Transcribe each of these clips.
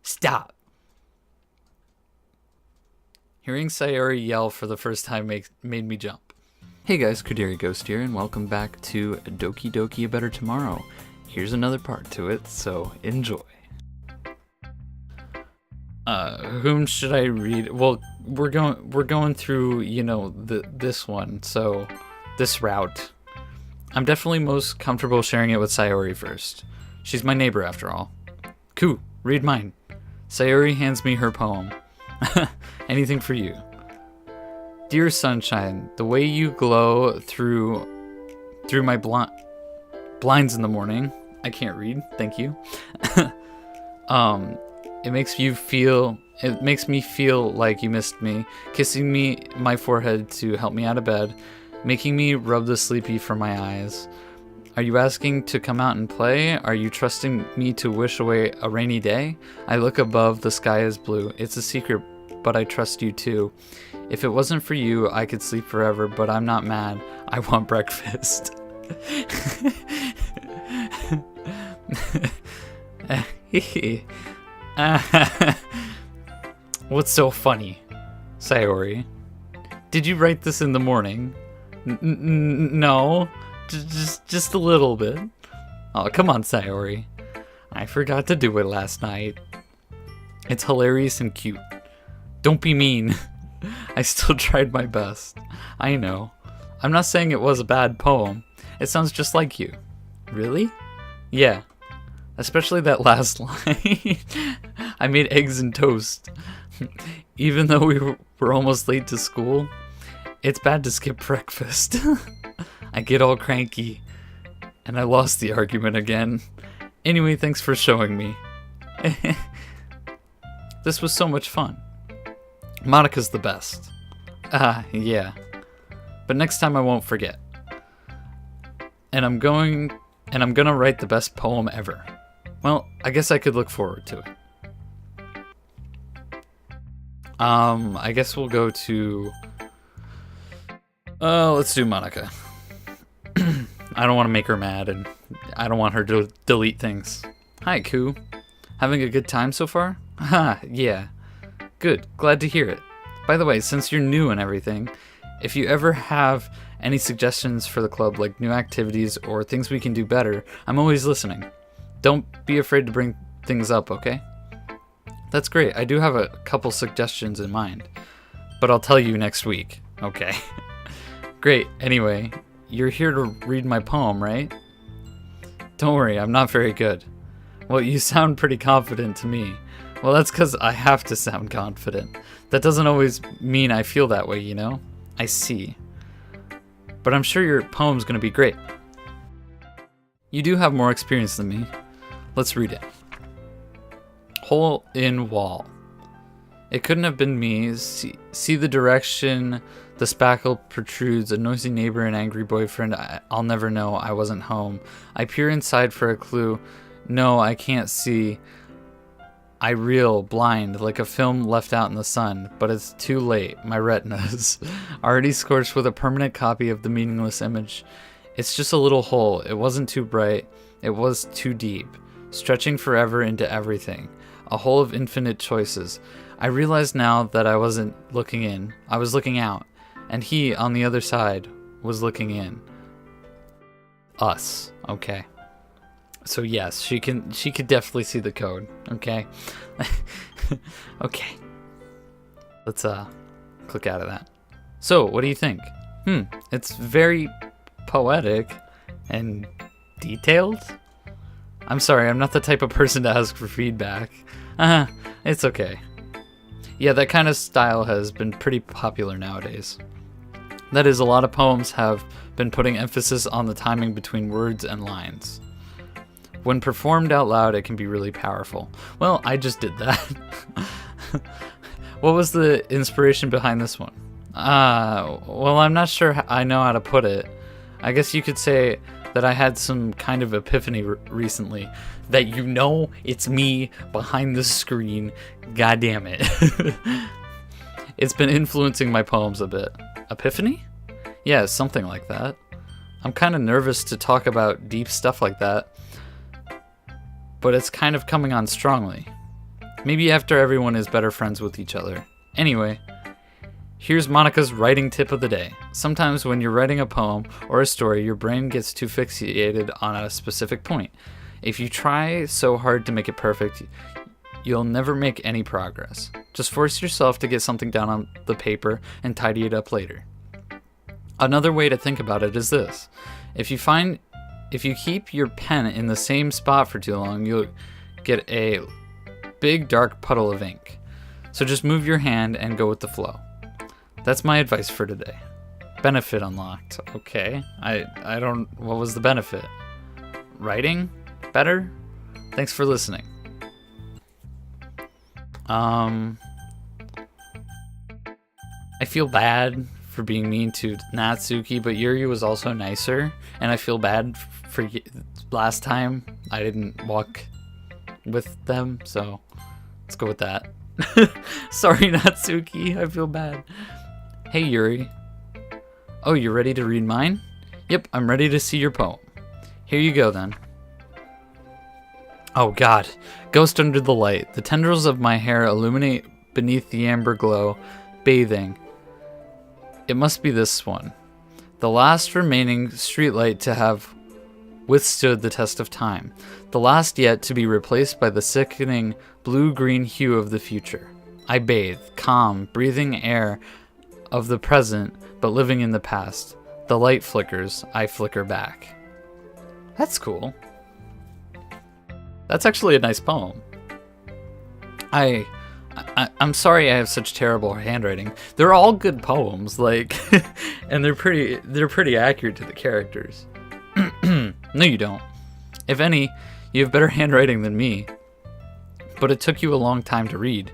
Stop. Hearing Sayori yell for the first time made me jump. Hey guys, Kudiri Ghost here, and welcome back to Doki Doki A Better Tomorrow. Here's another part to it, so enjoy. Whom should I read? Well, we're going through, you know, this one, so this route. I'm definitely most comfortable sharing it with Sayori first. She's my neighbor after all. Ku, read mine. Sayori hands me her poem. Anything for you. Dear sunshine, the way you glow through my blinds in the morning. I can't read, thank you. It makes me feel like you missed me, kissing me my forehead to help me out of bed, making me rub the sleepy from my eyes. Are you asking to come out and play? Are you trusting me to wish away a rainy day? I look above, the sky is blue. It's a secret, but I trust you too. If it wasn't for you, I could sleep forever, but I'm not mad. I want breakfast. What's so funny? Sayori. Did you write this in the morning? No. Just a little bit. Oh, come on, Sayori. I forgot to do it last night. It's hilarious and cute. Don't be mean. I still tried my best. I know. I'm not saying it was a bad poem. It sounds just like you. Really? Yeah. Especially that last line. I made eggs and toast. Even though we were almost late to school, it's bad to skip breakfast. I get all cranky. And I lost the argument again. Anyway, thanks for showing me. This was so much fun. Monika's the best. Yeah. But next time I won't forget. And I'm gonna write the best poem ever. Well, I guess I could look forward to it. I guess we'll go to... let's do Monika. I don't want to make her mad, and I don't want her to delete things. Hi, Ku. Having a good time so far? Haha, yeah. Good, glad to hear it. By the way, since you're new and everything, if you ever have any suggestions for the club, like new activities or things we can do better, I'm always listening. Don't be afraid to bring things up, okay? That's great. I do have a couple suggestions in mind, but I'll tell you next week. Okay. Great. Anyway, you're here to read my poem, right? Don't worry, I'm not very good. Well, you sound pretty confident to me. Well, that's because I have to sound confident. That doesn't always mean I feel that way, you know? I see. But I'm sure your poem's gonna be great. You do have more experience than me. Let's read it. Hole in wall. It couldn't have been me. See the direction the spackle protrudes. A noisy neighbor, an angry boyfriend. I'll never know. I wasn't home. I peer inside for a clue. No, I can't see. I reel, blind, like a film left out in the sun, but it's too late. My retina's already scorched with a permanent copy of the meaningless image. It's just a little hole. It wasn't too bright. It was too deep, stretching forever into everything. A hole of infinite choices. I realized now that I wasn't looking in. I was looking out, and he, on the other side, was looking in. Us. Okay. So yes, she could definitely see the code, okay? Okay. Let's click out of that. So, what do you think? It's very poetic and detailed? I'm sorry, I'm not the type of person to ask for feedback. It's okay. Yeah, that kind of style has been pretty popular nowadays. That is, a lot of poems have been putting emphasis on the timing between words and lines. When performed out loud, it can be really powerful. Well, I just did that. What was the inspiration behind this one? Well, I'm not sure I know how to put it. I guess you could say that I had some kind of epiphany recently. That you know it's me behind the screen. God damn it. It's been influencing my poems a bit. Epiphany? Yeah, something like that. I'm kind of nervous to talk about deep stuff like that, but it's kind of coming on strongly. Maybe after everyone is better friends with each other. Anyway, here's Monika's writing tip of the day. Sometimes when you're writing a poem or a story, your brain gets too fixated on a specific point. If you try so hard to make it perfect, you'll never make any progress. Just force yourself to get something down on the paper and tidy it up later. Another way to think about it is this. If you keep your pen in the same spot for too long, you'll get a big dark puddle of ink. So just move your hand and go with the flow. That's my advice for today. Benefit unlocked. Okay. I don't... What was the benefit? Writing? Better? Thanks for listening. I feel bad for being mean to Natsuki, but Yuri was also nicer, and I feel bad for last time I didn't walk with them, so let's go with that. Sorry, Natsuki, I feel bad. Hey, Yuri. Oh, you're ready to read mine? Yep, I'm ready to see your poem. Here you go, then. Oh, God. Ghost under the light. The tendrils of my hair illuminate beneath the amber glow, bathing. It must be this one. The last remaining streetlight to have withstood the test of time. The last yet to be replaced by the sickening blue-green hue of the future. I bathe, calm, breathing air of the present, but living in the past. The light flickers, I flicker back. That's cool. That's actually a nice poem. I'm sorry I have such terrible handwriting. They're all good poems, like, and they're pretty accurate to the characters. No, you don't. If any, you have better handwriting than me. But it took you a long time to read.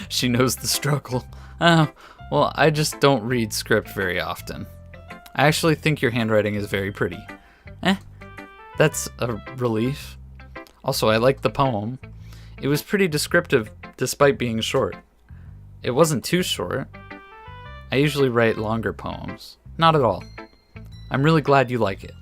She knows the struggle. Well, I just don't read script very often. I actually think your handwriting is very pretty. That's a relief. Also, I like the poem. It was pretty descriptive despite being short. It wasn't too short. I usually write longer poems. Not at all. I'm really glad you like it.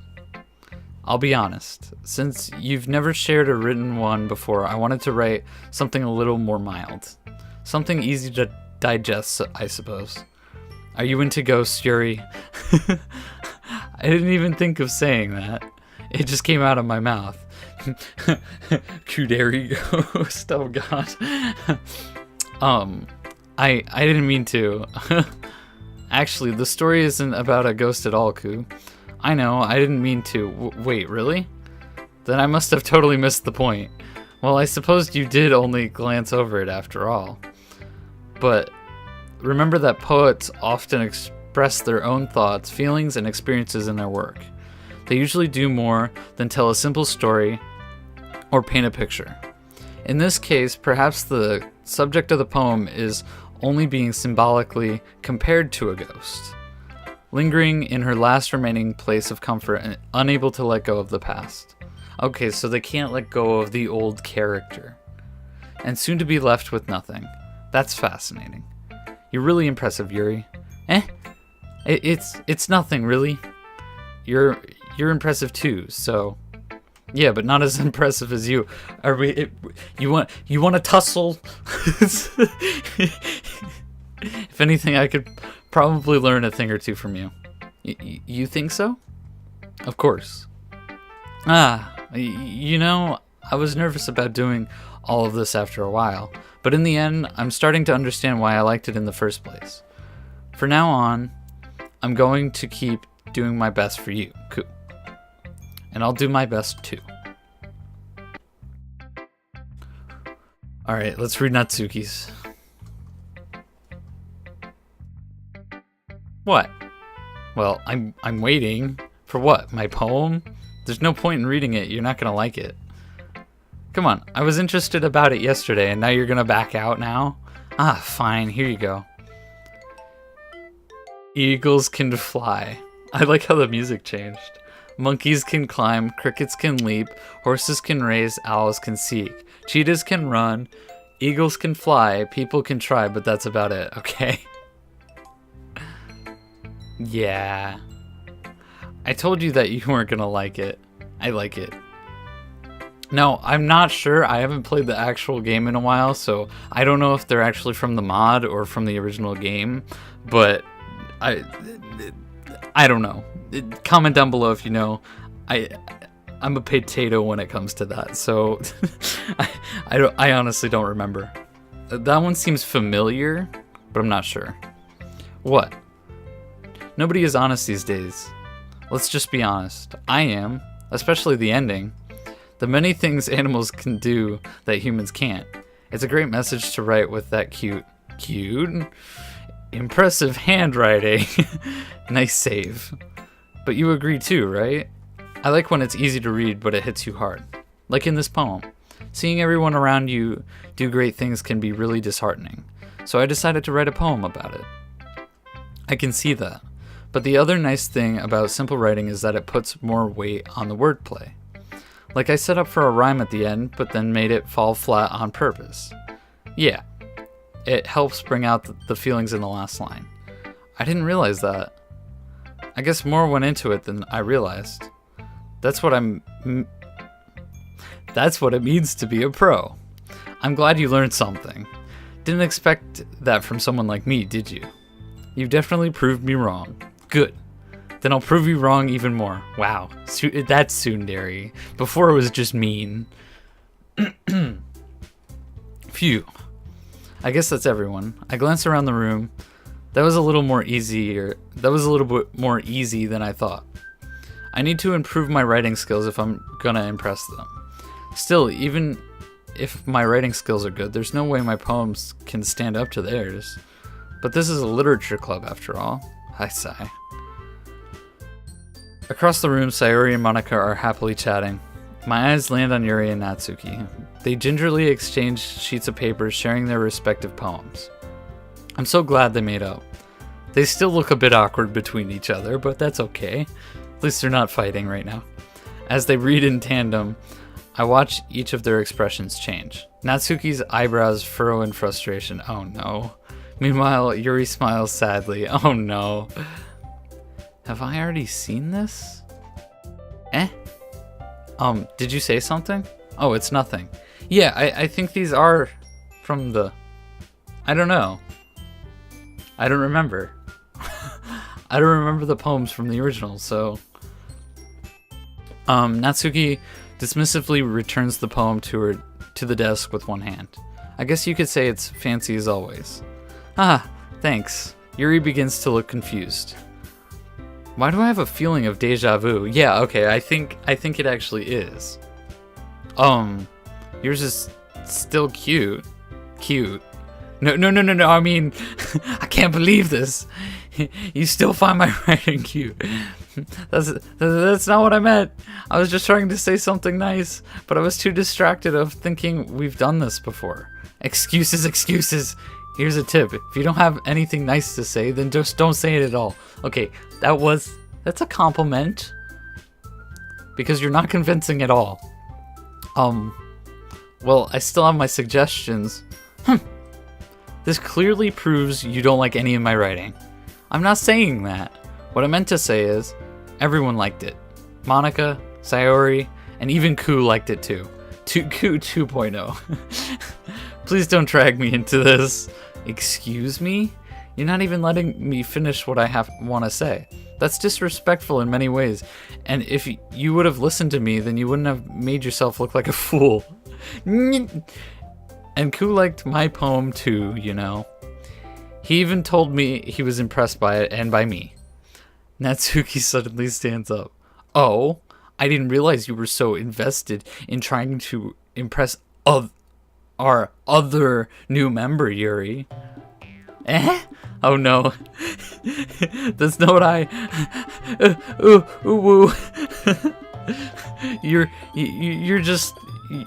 I'll be honest, since you've never shared a written one before, I wanted to write something a little more mild. Something easy to digest, I suppose. Are you into ghosts, Yuri? I didn't even think of saying that. It just came out of my mouth. Kuderi ghost, oh god. I didn't mean to. Actually, the story isn't about a ghost at all, Ku. I know, I didn't mean to. Wait, really? Then I must have totally missed the point. Well, I suppose you did only glance over it after all. But remember that poets often express their own thoughts, feelings, and experiences in their work. They usually do more than tell a simple story or paint a picture. In this case, perhaps the subject of the poem is only being symbolically compared to a ghost, lingering in her last remaining place of comfort and unable to let go of the past. Okay, so they can't let go of the old character, and soon to be left with nothing. That's fascinating. You're really impressive, Yuri. It's nothing, really. You're impressive too, so yeah, but not as impressive as you. Are we? You want to tussle? If anything, I could probably learn a thing or two from you. You think so? Of course. You know, I was nervous about doing all of this after a while, but in the end, I'm starting to understand why I liked it in the first place. For now on, I'm going to keep doing my best for you, Ku. And I'll do my best too. Alright, let's read Natsuki's. What? Well, I'm waiting. For what? My poem? There's no point in reading it, you're not gonna like it. Come on, I was interested about it yesterday and now you're gonna back out now? Fine, here you go. Eagles can fly. I like how the music changed. Monkeys can climb, crickets can leap, horses can race, owls can seek, cheetahs can run, eagles can fly, people can try, but that's about it, okay? Yeah. I told you that you weren't gonna like it. I like it. No, I'm not sure. I haven't played the actual game in a while, so I don't know if they're actually from the mod or from the original game, but I don't know. Comment down below if you know. I'm a potato when it comes to that, so I honestly don't remember. That one seems familiar, but I'm not sure. What? Nobody is honest these days. Let's just be honest. I am, especially the ending. The many things animals can do that humans can't. It's a great message to write with that cute, impressive handwriting. Nice save. But you agree too, right? I like when it's easy to read, but it hits you hard. Like in this poem. Seeing everyone around you do great things can be really disheartening. So I decided to write a poem about it. I can see that. But the other nice thing about simple writing is that it puts more weight on the wordplay. Like I set up for a rhyme at the end, but then made it fall flat on purpose. Yeah, it helps bring out the feelings in the last line. I didn't realize that. I guess more went into it than I realized. That's what it means to be a pro. I'm glad you learned something. Didn't expect that from someone like me, did you? You definitely proved me wrong. Good. Then I'll prove you wrong even more. Wow, that's tsundere. Before it was just mean. Phew. I guess that's everyone. I glanced around the room. That was a little bit more easy than I thought. I need to improve my writing skills if I'm gonna impress them. Still, even if my writing skills are good, there's no way my poems can stand up to theirs. But this is a literature club after all. I sigh. Across the room, Sayori and Monika are happily chatting. My eyes land on Yuri and Natsuki. They gingerly exchange sheets of paper, sharing their respective poems. I'm so glad they made up. They still look a bit awkward between each other, but that's okay. At least they're not fighting right now. As they read in tandem, I watch each of their expressions change. Natsuki's eyebrows furrow in frustration. Oh no. Meanwhile, Yuri smiles sadly. Oh no. Have I already seen this? Did you say something? Oh, it's nothing. Yeah, I think these are from the... I don't know. I don't remember. I don't remember the poems from the original, so... Natsuki dismissively returns the poem to the desk with one hand. I guess you could say it's fancy as always. Ah, thanks. Yuri begins to look confused. Why do I have a feeling of deja vu? Yeah, okay, I think it actually is. Yours is still cute. Cute. No, I mean, I can't believe this. You still find my writing cute. That's not what I meant. I was just trying to say something nice, but I was too distracted of thinking we've done this before. Excuses. Here's a tip. If you don't have anything nice to say, then just don't say it at all. Okay, that's a compliment. Because you're not convincing at all. Well, I still have my suggestions. This clearly proves you don't like any of my writing. I'm not saying that. What I meant to say is, everyone liked it. Monika, Sayori, and even Ku liked it too. Ku 2.0. Please don't drag me into this. Excuse me? You're not even letting me finish what I want to say. That's disrespectful in many ways. And if you would have listened to me, then you wouldn't have made yourself look like a fool. And Ku liked my poem too, you know. He even told me he was impressed by it and by me. Natsuki suddenly stands up. Oh, I didn't realize you were so invested in trying to impress our other new member, Yuri. Oh no. That's not what woo. You're just...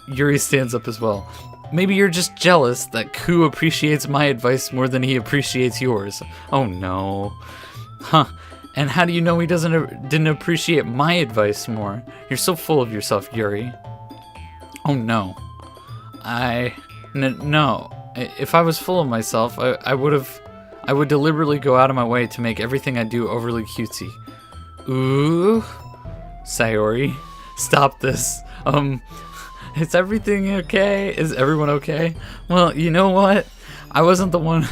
Yuri stands up as well. Maybe you're just jealous that Ku appreciates my advice more than he appreciates yours. Oh no. Huh. And how do you know he didn't appreciate my advice more? You're so full of yourself, Yuri. Oh no. No. If I was full of myself, I would deliberately go out of my way to make everything I do overly cutesy. Ooh. Sayori, stop this. Is everything okay? Is everyone okay? Well, you know what? I wasn't the one.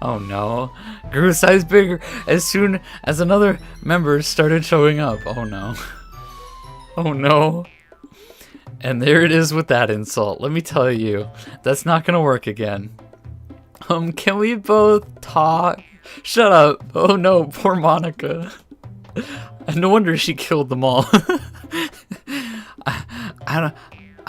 Oh no. Grew size bigger as soon as another member started showing up. Oh no. Oh no. And there it is with that insult. Let me tell you, that's not gonna work again. Can we both talk? Shut up. Oh no, poor Monika. No wonder she killed them all. I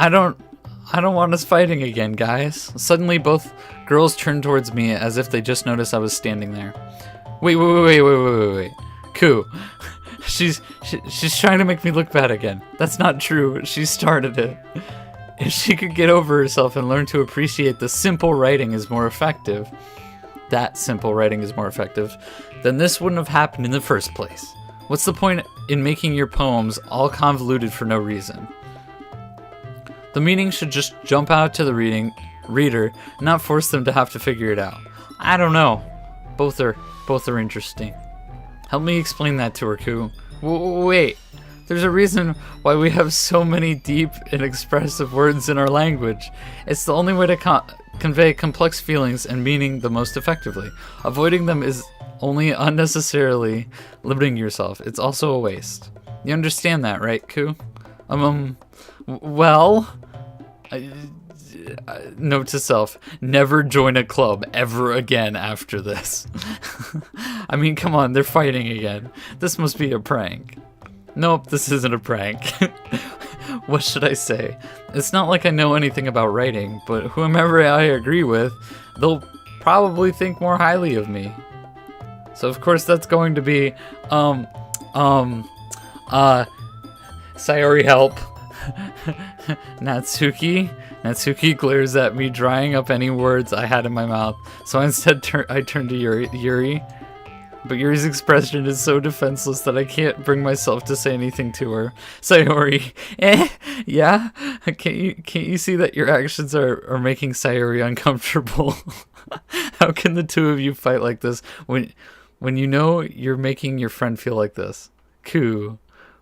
don't want us fighting again, guys. Suddenly both girls turned towards me as if they just noticed I was standing there. Wait. Koo. She's trying to make me look bad again. That's not true. She started it. If she could get over herself and learn to appreciate the simple writing is more effective, that simple writing is more effective, then this wouldn't have happened in the first place. What's the point in making your poems all convoluted for no reason? The meaning should just jump out to the reader, not force them to have to figure it out. I don't know. Both are interesting. Help me explain that to her, Koo. Wait. There's a reason why we have so many deep and expressive words in our language. It's the only way to convey complex feelings and meaning the most effectively. Avoiding them is only unnecessarily limiting yourself. It's also a waste. You understand that, right, Koo? Well... note to self, never join a club ever again after this. I mean, come on, they're fighting again. This must be a prank. Nope, this isn't a prank. What should I say? It's not like I know anything about writing, but whomever I agree with, they'll probably think more highly of me. So of course that's going to be, Sayori, help. Natsuki glares at me, drying up any words I had in my mouth. So instead I turn to Yuri. But Yuri's expression is so defenseless that I can't bring myself to say anything to her. Sayori, yeah? Can't you see that your actions are making Sayori uncomfortable? How can the two of you fight like this when you know you're making your friend feel like this? Koo.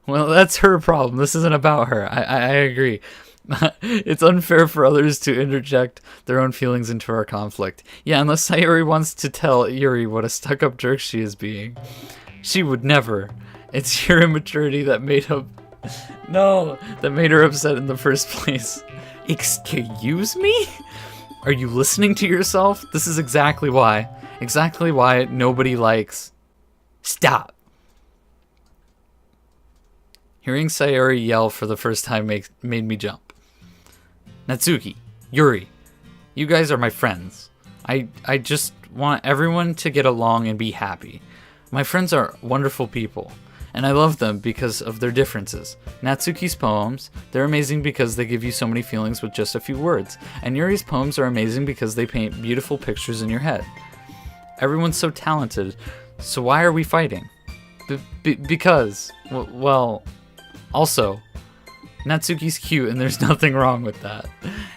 Well, that's her problem. This isn't about her. I agree. It's unfair for others to interject their own feelings into our conflict. Yeah, unless Sayori wants to tell Yuri what a stuck-up jerk she is being. She would never. It's your immaturity that made her upset in the first place. Excuse me? Are you listening to yourself? This is exactly why nobody likes... Stop. Hearing Sayori yell for the first time made me jump. Natsuki, Yuri, you guys are my friends. I just want everyone to get along and be happy. My friends are wonderful people, and I love them because of their differences. Natsuki's poems, they're amazing because they give you so many feelings with just a few words, and Yuri's poems are amazing because they paint beautiful pictures in your head. Everyone's so talented, so why are we fighting? Because, well... Also, Natsuki's cute and there's nothing wrong with that.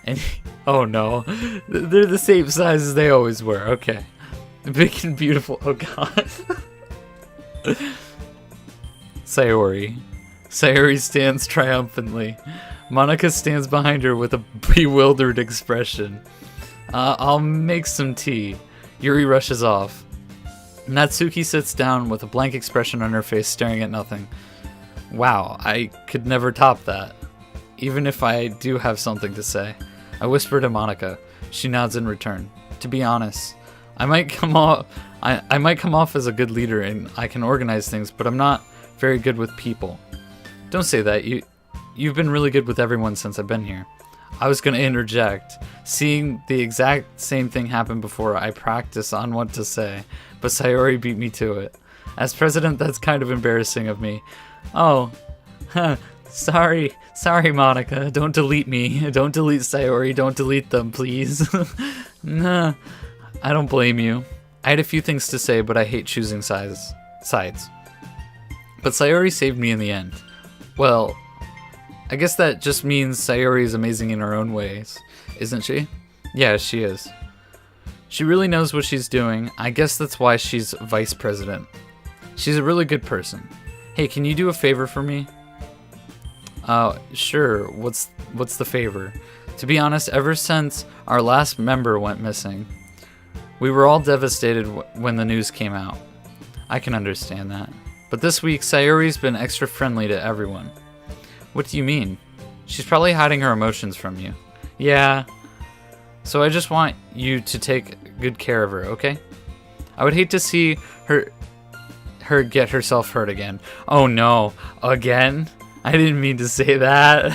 And oh no, they're the same size as they always were. Okay. Big and beautiful. Oh god. Sayori. Sayori stands triumphantly. Monika stands behind her with a bewildered expression. I'll make some tea. Yuri rushes off. Natsuki sits down with a blank expression on her face, staring at nothing. Wow, I could never top that. Even if I do have something to say. I whisper to Monika. She nods in return. To be honest, I might come off as a good leader and I can organize things, but I'm not very good with people. Don't say that. You've been really good with everyone since I've been here. I was going to interject. Seeing the exact same thing happen before, I practice on what to say, but Sayori beat me to it. As president, that's kind of embarrassing of me. Oh, sorry, Monika. Don't delete me. Don't delete Sayori. Don't delete them, please. Nah, I don't blame you. I had a few things to say, but I hate choosing sides. But Sayori saved me in the end. Well, I guess that just means Sayori is amazing in her own ways, isn't she? Yeah, she is. She really knows what she's doing. I guess that's why she's vice president. She's a really good person. Hey, can you do a favor for me? Sure. What's What's the favor? To be honest, ever since our last member went missing, we were all devastated when the news came out. I can understand that. But this week, Sayori's been extra friendly to everyone. What do you mean? She's probably hiding her emotions from you. Yeah. So I just want you to take good care of her, okay? I would hate to see her get herself hurt again. Oh no, again? I didn't mean to say that.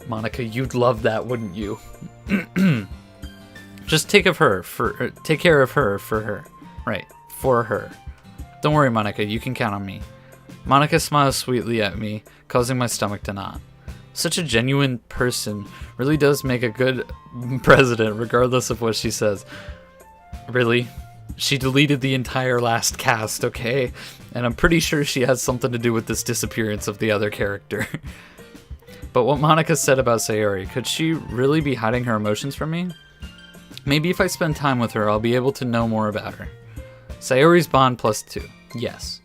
Monika, you'd love that, wouldn't you? Just take care of her for her. Right, for her. Don't worry, Monika, you can count on me. Monika smiles sweetly at me, causing my stomach to knot. Such a genuine person really does make a good president, regardless of what she says. Really? She deleted the entire last cast, okay? And I'm pretty sure she has something to do with this disappearance of the other character. But what Monika said about Sayori, could she really be hiding her emotions from me? Maybe if I spend time with her, I'll be able to know more about her. Sayori's bond +2. Yes.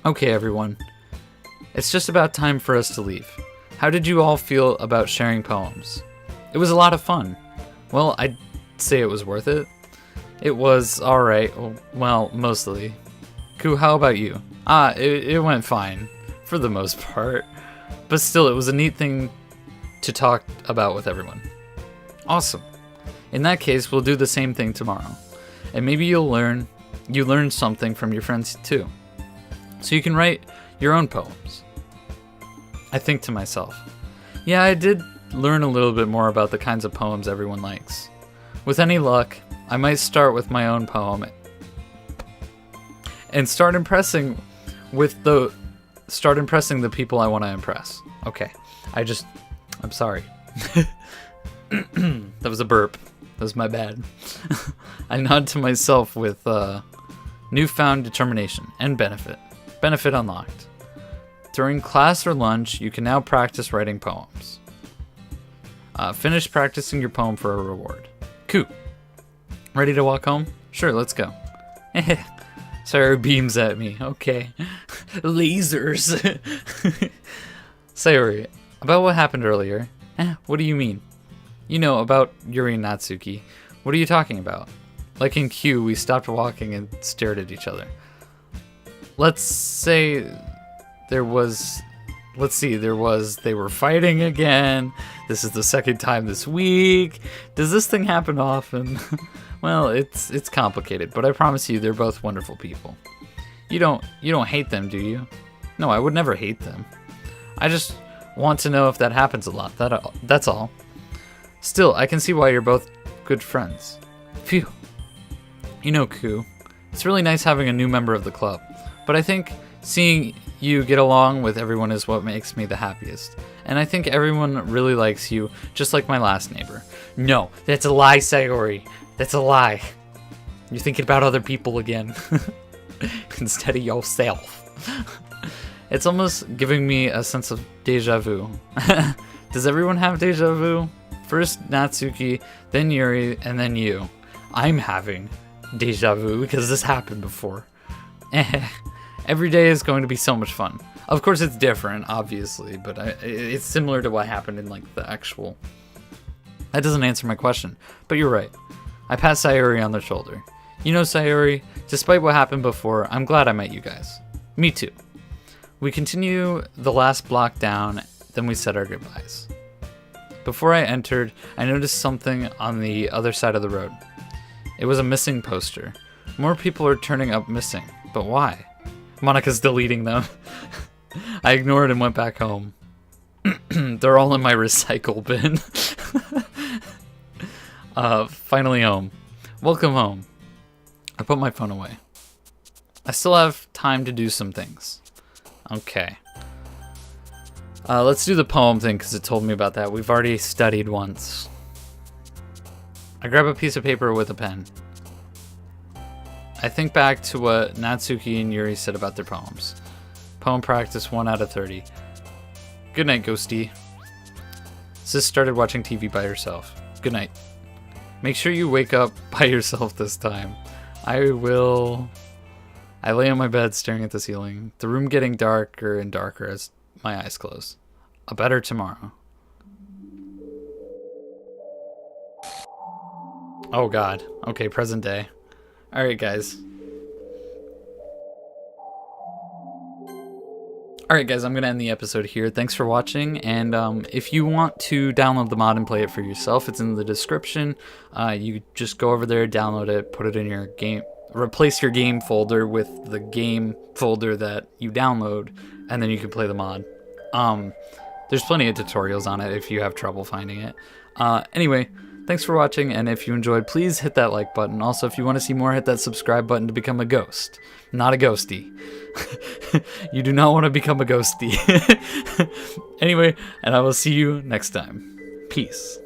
Okay, everyone. It's just about time for us to leave. How did you all feel about sharing poems? It was a lot of fun. Well, I'd say it was worth it. It was alright. Well, mostly. Ku, how about you? It went fine. For the most part. But still, it was a neat thing to talk about with everyone. Awesome. In that case, we'll do the same thing tomorrow. And maybe you learn something from your friends too. So you can write your own poems. I think to myself, yeah, I did learn a little bit more about the kinds of poems everyone likes. With any luck, I might start with my own poem and start impressing the people I want to impress. Okay, I'm sorry. That was a burp. That was my bad. I nod to myself with newfound determination and benefit. Benefit unlocked. During class or lunch, you can now practice writing poems. Finish practicing your poem for a reward. Cool. Ready to walk home? Sure, let's go. Sayori beams at me. Okay. Lasers. Sayori, about what happened earlier. What do you mean? You know, about Yuri and Natsuki. What are you talking about? Like in Q, we stopped walking and stared at each other. Let's say they were fighting again. This is the second time this week. Does this thing happen often? Well, it's complicated, but I promise you they're both wonderful people. You don't hate them, do you? No, I would never hate them. I just want to know if that happens a lot. That's all. Still, I can see why you're both good friends. Phew. You know, Ku, it's really nice having a new member of the club, but I think seeing you get along with everyone is what makes me the happiest. And I think everyone really likes you, just like my last neighbor. No, that's a lie, Sayori. That's a lie. You're thinking about other people again. Instead of yourself. It's almost giving me a sense of deja vu. Does everyone have deja vu? First Natsuki, then Yuri, and then you. I'm having deja vu because this happened before. Every day is going to be so much fun. Of course it's different, obviously, but it's similar to what happened in like the actual... That doesn't answer my question, but you're right. I pat Sayori on the shoulder. You know, Sayori, despite what happened before, I'm glad I met you guys. Me too. We continue the last block down, then we said our goodbyes. Before I entered, I noticed something on the other side of the road. It was a missing poster. More people are turning up missing, but why? Monika's deleting them. I ignored and went back home. They're all in my recycle bin. Finally home. Welcome home. I put my phone away. I still have time to do some things. Okay. Let's do the poem thing because it told me about that. We've already studied once. I grab a piece of paper with a pen. I think back to what Natsuki and Yuri said about their poems. Poem practice 1 out of 30. Good night, Ghosty. Sis started watching TV by herself. Good night. Make sure you wake up by yourself this time. I will... I lay on my bed staring at the ceiling, the room getting darker and darker as my eyes closed. A better tomorrow. Oh god. Okay, present day. Alright, guys. Alright, guys, I'm going to end the episode here. Thanks for watching, and if you want to download the mod and play it for yourself, it's in the description. You just go over there, download it, put it in your game, replace your game folder with the game folder that you download, and then you can play the mod. There's plenty of tutorials on it if you have trouble finding it. Anyway, thanks for watching, and if you enjoyed, please hit that like button. Also, if you want to see more, hit that subscribe button to become a ghost. Not a ghosty. You do not want to become a ghosty. Anyway, and I will see you next time. Peace.